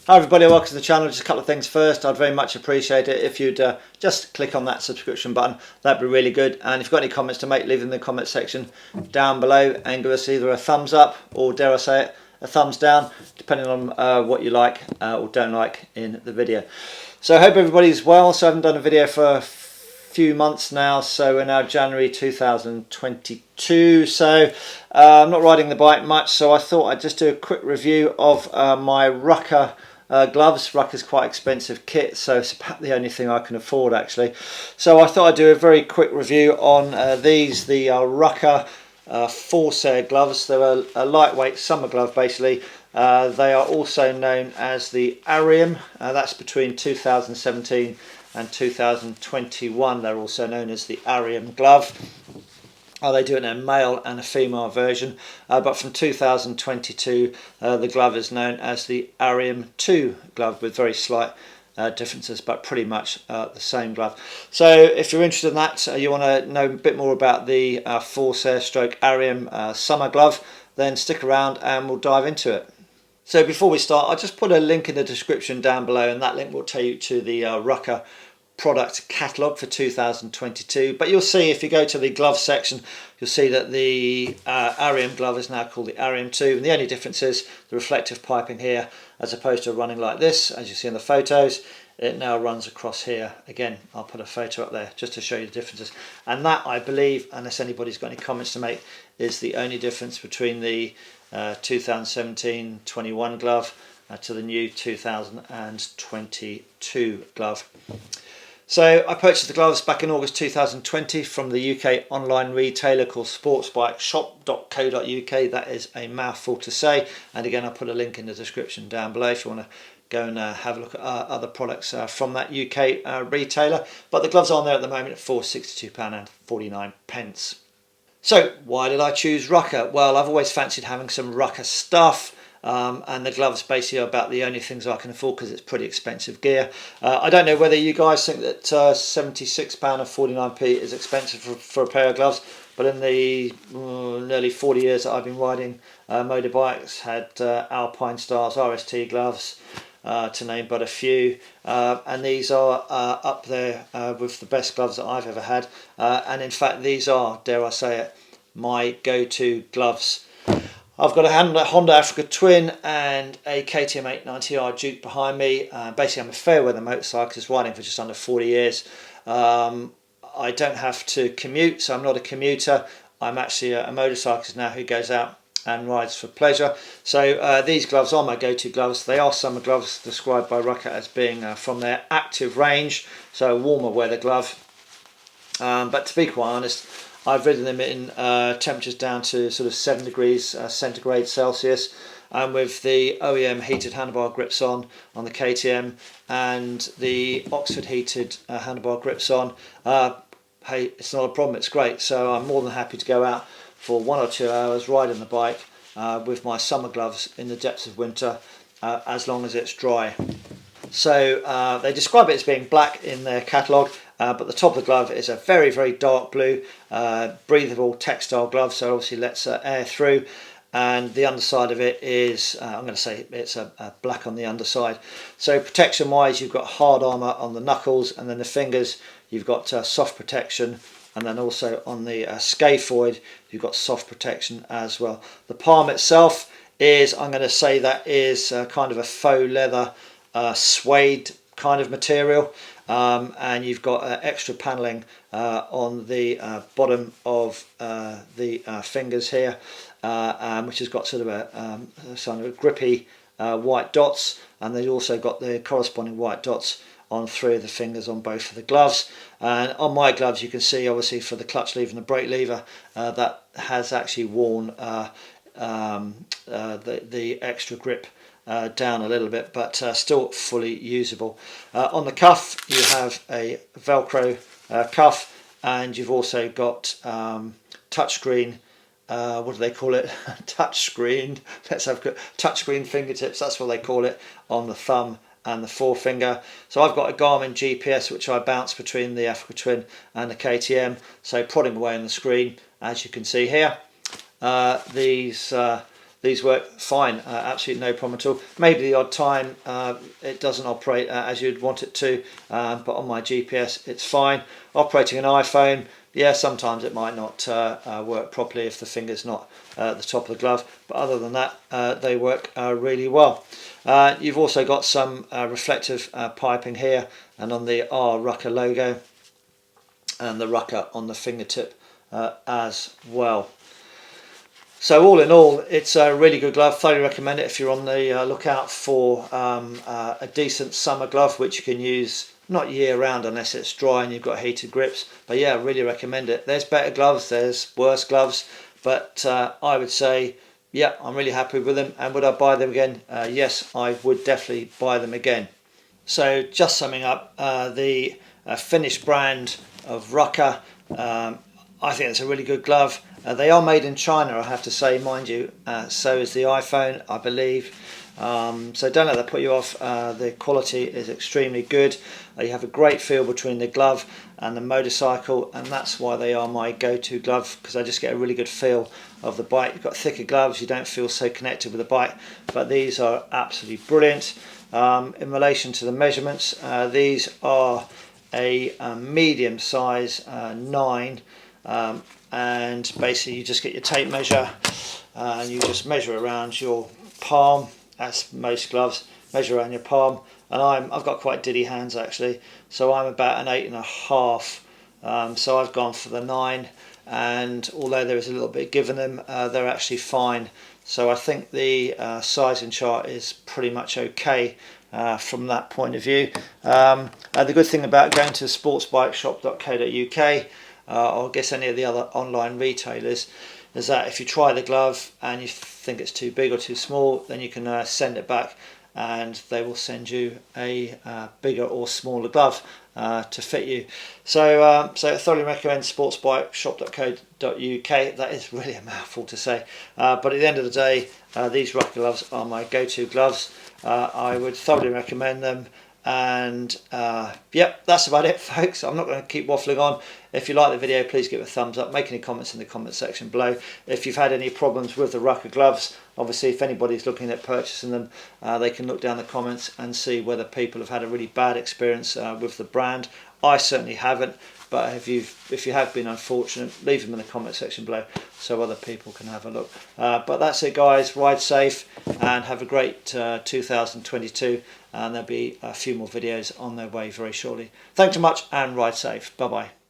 Hi everybody, welcome to the channel. Just a couple of things first. I'd very much appreciate it if you'd just click on that subscription button. That'd be really good. And if you've got any comments to make, leave them in the comment section down below and give us either a thumbs up or, dare I say it, a thumbs down, depending on what you like or don't like in the video. So I hope everybody's well. So I haven't done a video for a few months now, so we're now January 2022. So I'm not riding the bike much, so I thought I'd just do a quick review of my Rukka gloves. Rucker's quite expensive kit, so it's about the only thing I can afford actually. So I thought I'd do a very quick review on these, the Rukka Forsair gloves. They're a lightweight summer glove basically. They are also known as the Arium. That's between 2017 and 2021. They're also known as the Arium glove. They do it in a male and a female version, but from 2022 the glove is known as the Arium 2 glove, with very slight differences, but pretty much the same glove. So if you're interested in that, you want to know a bit more about the Forsair stroke Arium summer glove, then stick around and we'll dive into it. So before we start, I'll just put a link in the description down below, and that link will take you to the Rukka product catalogue for 2022. But you'll see, if you go to the glove section, you'll see that the Arium glove is now called the Arium 2, and the only difference is the reflective piping here, as opposed to running like this, as you see in the photos, it now runs across here. Again, I'll put a photo up there just to show you the differences. And that, I believe, unless anybody's got any comments to make, is the only difference between the 2017-21 glove to the new 2022 glove. So I purchased the gloves back in August 2020 from the UK online retailer called sportsbikeshop.co.uk. That is a mouthful to say, and again I'll put a link in the description down below if you want to go and have a look at other products from that UK retailer. But the gloves are on there at the moment for £62.49. So why did I choose Rucker? Well, I've always fancied having some Rucker stuff. And the gloves basically are about the only things I can afford because it's pretty expensive gear. I don't know whether you guys think that £76.49 is expensive for a pair of gloves, but in the nearly 40 years that I've been riding motorbikes, had Alpine Stars, RST gloves, to name but a few, and these are up there with the best gloves that I've ever had, and in fact these are, dare I say it, my go-to gloves. I've got a Honda Africa Twin and a KTM 890R Duke behind me. Basically I'm a fair weather motorcyclist riding for just under 40 years. I don't have to commute, so I'm not a commuter. I'm actually a motorcyclist now who goes out and rides for pleasure. So these gloves are my go-to gloves. They are summer gloves, described by Rukka as being from their active range, so a warmer weather glove. But to be quite honest, I've ridden them in temperatures down to sort of 7 degrees centigrade Celsius, and with the OEM heated handlebar grips on the KTM and the Oxford heated handlebar grips on, hey, it's not a problem, it's great. So I'm more than happy to go out for 1 or 2 hours riding the bike with my summer gloves in the depths of winter, as long as it's dry. So they describe it as being black in their catalogue, but the top of the glove is a very, very dark blue, breathable textile glove, so obviously lets air through, and the underside of it is, I'm going to say it's a black on the underside. So protection wise, you've got hard armour on the knuckles, and then the fingers you've got soft protection, and then also on the scaphoid you've got soft protection as well. The palm itself is, I'm going to say that is kind of a faux leather suede kind of material, and you've got extra paneling on the bottom of the fingers here, which has got sort of a grippy white dots, and they've also got the corresponding white dots on 3 of the fingers on both of the gloves. And on my gloves you can see, obviously, for the clutch lever and the brake lever, that has actually worn the extra grip down a little bit, but still fully usable. On the cuff you have a velcro cuff, and you've also got touchscreen, what do they call it? Touchscreen. Let's have touchscreen fingertips, that's what they call it, on the thumb and the forefinger. So I've got a Garmin GPS which I bounce between the Africa Twin and the KTM, so prodding away on the screen, as you can see here. These these work fine, absolutely no problem at all. Maybe the odd time it doesn't operate as you'd want it to, but on my GPS it's fine. Operating an iPhone, yeah, sometimes it might not work properly if the finger's not at the top of the glove, but other than that they work really well. You've also got some reflective piping here, and on the R Rucker logo, and the Rucker on the fingertip as well. So all in all, it's a really good glove. Thoroughly recommend it if you're on the lookout for a decent summer glove, which you can use not year round unless it's dry and you've got heated grips. But yeah, really recommend it. There's better gloves, there's worse gloves, but I would say, yeah, I'm really happy with them. And would I buy them again? Yes, I would definitely buy them again. So just summing up, the Finnish brand of Rucker, I think it's a really good glove. They are made in China, I have to say, mind you. So is the iPhone, I believe. So don't let that put you off. The quality is extremely good. You have a great feel between the glove and the motorcycle, and that's why they are my go-to glove, because I just get a really good feel of the bike. You've got thicker gloves, you don't feel so connected with the bike, but these are absolutely brilliant. In relation to the measurements, these are a medium size 9, and basically you just get your tape measure and you just measure around your palm, as most gloves, measure around your palm, and I've got quite diddy hands actually, so I'm about an 8.5, so I've gone for the 9, and although there is a little bit given them, they're actually fine. So I think the sizing chart is pretty much okay from that point of view. The good thing about going to sportsbikeshop.co.uk, or I guess any of the other online retailers, is that if you try the glove and you think it's too big or too small, then you can send it back and they will send you a bigger or smaller glove to fit you. So I thoroughly recommend sportsbikeshop.co.uk. That is really a mouthful to say, but at the end of the day, these Rucker gloves are my go-to gloves. I would thoroughly recommend them. And yep, that's about it, folks. I'm not going to keep waffling on. If you like the video, please give it a thumbs up. Make any comments in the comment section below. If you've had any problems with the Rucker gloves, obviously if anybody's looking at purchasing them, they can look down the comments and see whether people have had a really bad experience with the brand. I certainly haven't, but if you have been unfortunate, leave them in the comment section below so other people can have a look. But that's it, guys. Ride safe and have a great 2022, and there'll be a few more videos on their way very shortly. Thanks so much and ride safe. Bye bye.